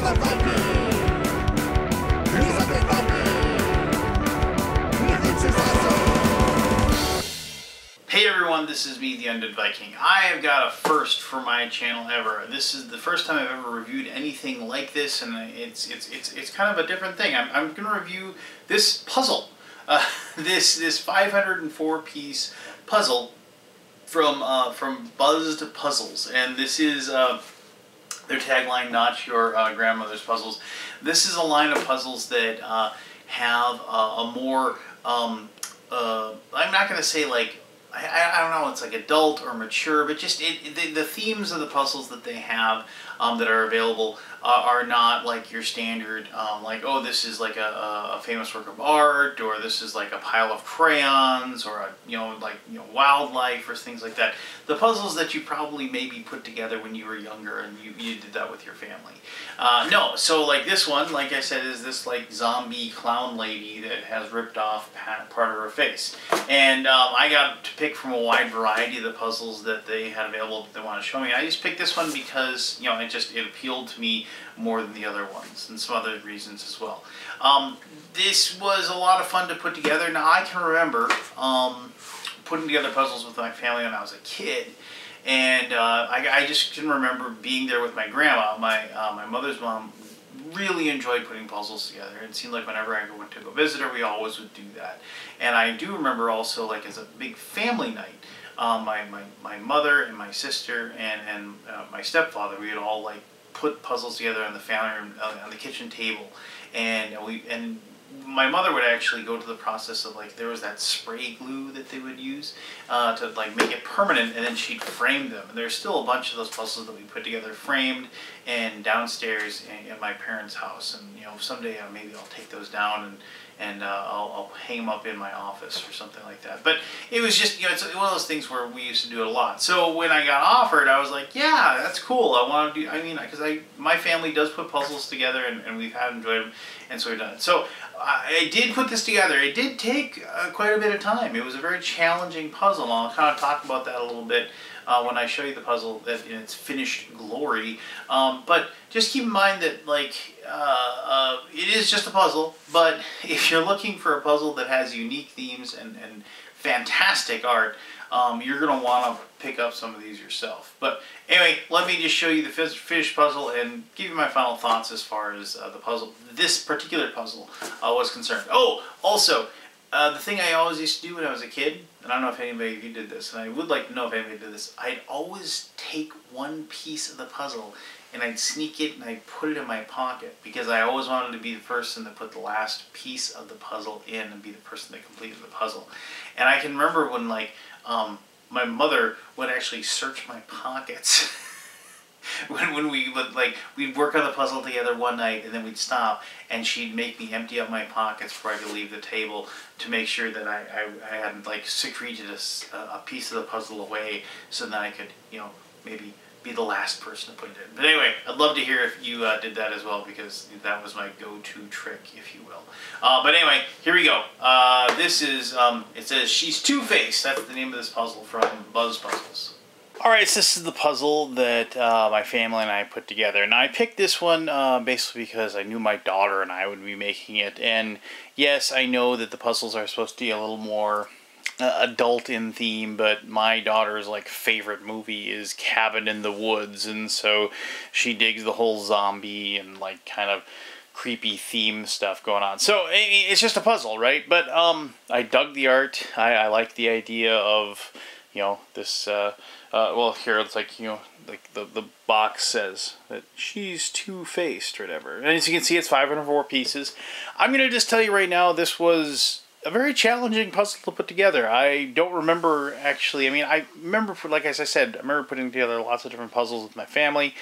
Hey everyone, this is me, the Undead Viking. I have got a first for my channel ever. This is the first time I've ever reviewed anything like this, and it's kind of a different thing. I'm going to review this puzzle, this 504 piece puzzle from Buzzed Puzzles, and this is their tagline, "Not your grandmother's puzzles." This is a line of puzzles that have a more I'm not going to say like. I don't know, it's like adult or mature, but just the themes of the puzzles that they have that are available are not like your standard, like, oh, this is like a famous work of art, or this is like a pile of crayons, or wildlife, or things like that. The puzzles that you probably maybe put together when you were younger and you did that with your family. No, so like this one, like I said, is this like zombie clown lady that has ripped off part of her face. And I got to pick from a wide variety of the puzzles that they had available that they want to show me. I just picked this one because, you know, it appealed to me more than the other ones, and some other reasons as well. This was a lot of fun to put together. Now, I can remember putting together puzzles with my family when I was a kid, and I just can remember being there with my grandma. My mother's mom really enjoyed putting puzzles together. It seemed like whenever I went to go visit her, we always would do that. And I do remember also, like, as a big family night, my mother and my sister and my stepfather, we would all like put puzzles together in the family room on the kitchen table, and my mother would actually go to the process of, like, there was that spray glue that they would use to like make it permanent, and then she'd frame them. And there's still a bunch of those puzzles that we put together framed and downstairs in my parents' house. And, you know, someday maybe I'll take those down and I'll hang them up in my office or something like that. But it was just, you know, it's one of those things where we used to do it a lot. So when I got offered, I was like, yeah, that's cool. I want to do, I mean, because my family does put puzzles together, and we've had enjoyed them, and so we've done it. So I did put this together. It did take quite a bit of time. It was a very challenging puzzle. I'll kind of talk about that a little bit when I show you the puzzle in its finished glory. But just keep in mind that, like, it is just a puzzle, but if you're looking for a puzzle that has unique themes and fantastic art, you're going to want to pick up some of these yourself. But anyway, let me just show you the finished puzzle and give you my final thoughts as far as the puzzle, this particular puzzle, was concerned. Oh, also, the thing I always used to do when I was a kid, and I don't know if anybody of you did this, and I would like to know if anybody did this, I'd always take one piece of the puzzle and I'd sneak it and I'd put it in my pocket, because I always wanted to be the person that put the last piece of the puzzle in and be the person that completed the puzzle. And I can remember when, like, my mother would actually search my pockets when we would, like, we'd work on the puzzle together one night, and then we'd stop, and she'd make me empty out my pockets before I could leave the table to make sure that I hadn't, like, secreted a piece of the puzzle away, so that I could, you know, maybe be the last person to put it in. But anyway, I'd love to hear if you did that as well, because that was my go-to trick, if you will. But anyway, here we go. This is, it says, She's Two-Faced. That's the name of this puzzle from Buzz Puzzles. Alright, so this is the puzzle that my family and I put together. Now, I picked this one basically because I knew my daughter and I would be making it. And yes, I know that the puzzles are supposed to be a little more adult in theme, but my daughter's, like, favorite movie is Cabin in the Woods, and so she digs the whole zombie and, like, kind of creepy theme stuff going on. So it's just a puzzle, right? But I dug the art. I like the idea of, you know, this well, here it's like, you know, like the box says that she's two-faced or whatever. And as you can see, it's 504 pieces. I'm gonna just tell you right now, this was a very challenging puzzle to put together. I don't remember, actually, I mean, I remember, like as I said, I remember putting together lots of different puzzles with my family.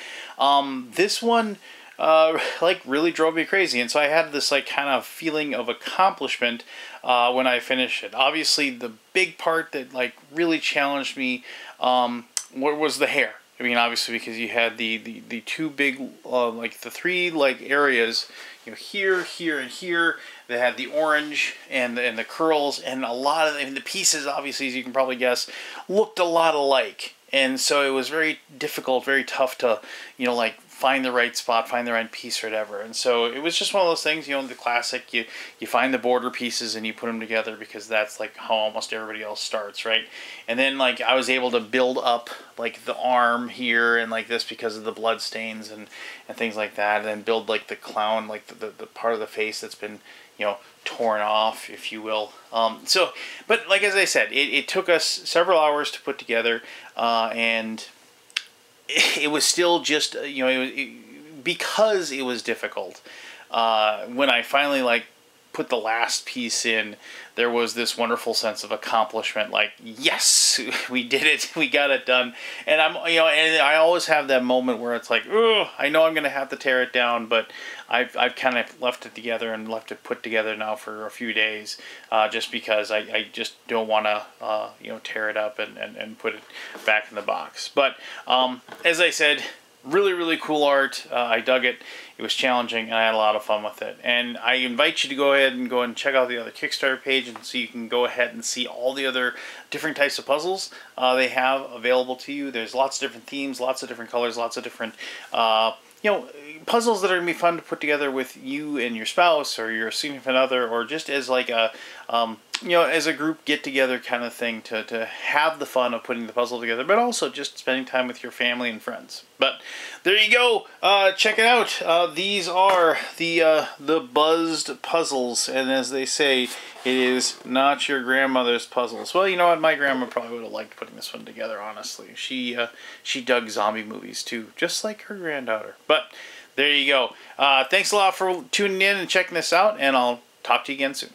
This one, like, really drove me crazy, and so I had this, like, kind of feeling of accomplishment when I finished it. Obviously, the big part that, like, really challenged me was the hair. I mean, obviously, because you had the two big, like, the three, like, areas, you know, here, here, and here, that had the orange and the curls, and a lot of, I mean, the pieces, obviously, as you can probably guess, looked a lot alike. And so it was very difficult, very tough to, you know, like, find the right spot, find the right piece or whatever. And so it was just one of those things, you know, the classic, you find the border pieces and you put them together because that's like how almost everybody else starts, right? And then like I was able to build up like the arm here and like this because of the blood stains and things like that, and then build like the clown, like the part of the face that's been, you know, torn off, if you will. But like as I said, it took us several hours to put together, and it was still just, you know, because it was difficult. When I finally like put the last piece in, there was this wonderful sense of accomplishment, like, yes, we did it, we got it done. And you know, and I always have that moment where it's like, oh, I know I'm gonna have to tear it down, but I've kind of left it together and left it put together now for a few days, just because I just don't want to, you know, tear it up and put it back in the box. But as I said, really, really cool art. I dug it. It was challenging, and I had a lot of fun with it. And I invite you to go ahead and check out the other Kickstarter page, and so you can go ahead and see all the other different types of puzzles they have available to you. There's lots of different themes, lots of different colors, lots of different, you know, puzzles that are going to be fun to put together with you and your spouse or your significant other, or just as like a, you know, as a group get-together kind of thing to have the fun of putting the puzzle together, but also just spending time with your family and friends. But there you go. Check it out. These are the buzzed puzzles, and as they say, it is not your grandmother's puzzles. Well, you know what? My grandma probably would have liked putting this one together, honestly. She dug zombie movies, too, just like her granddaughter. But there you go. Thanks a lot for tuning in and checking this out, and I'll talk to you again soon.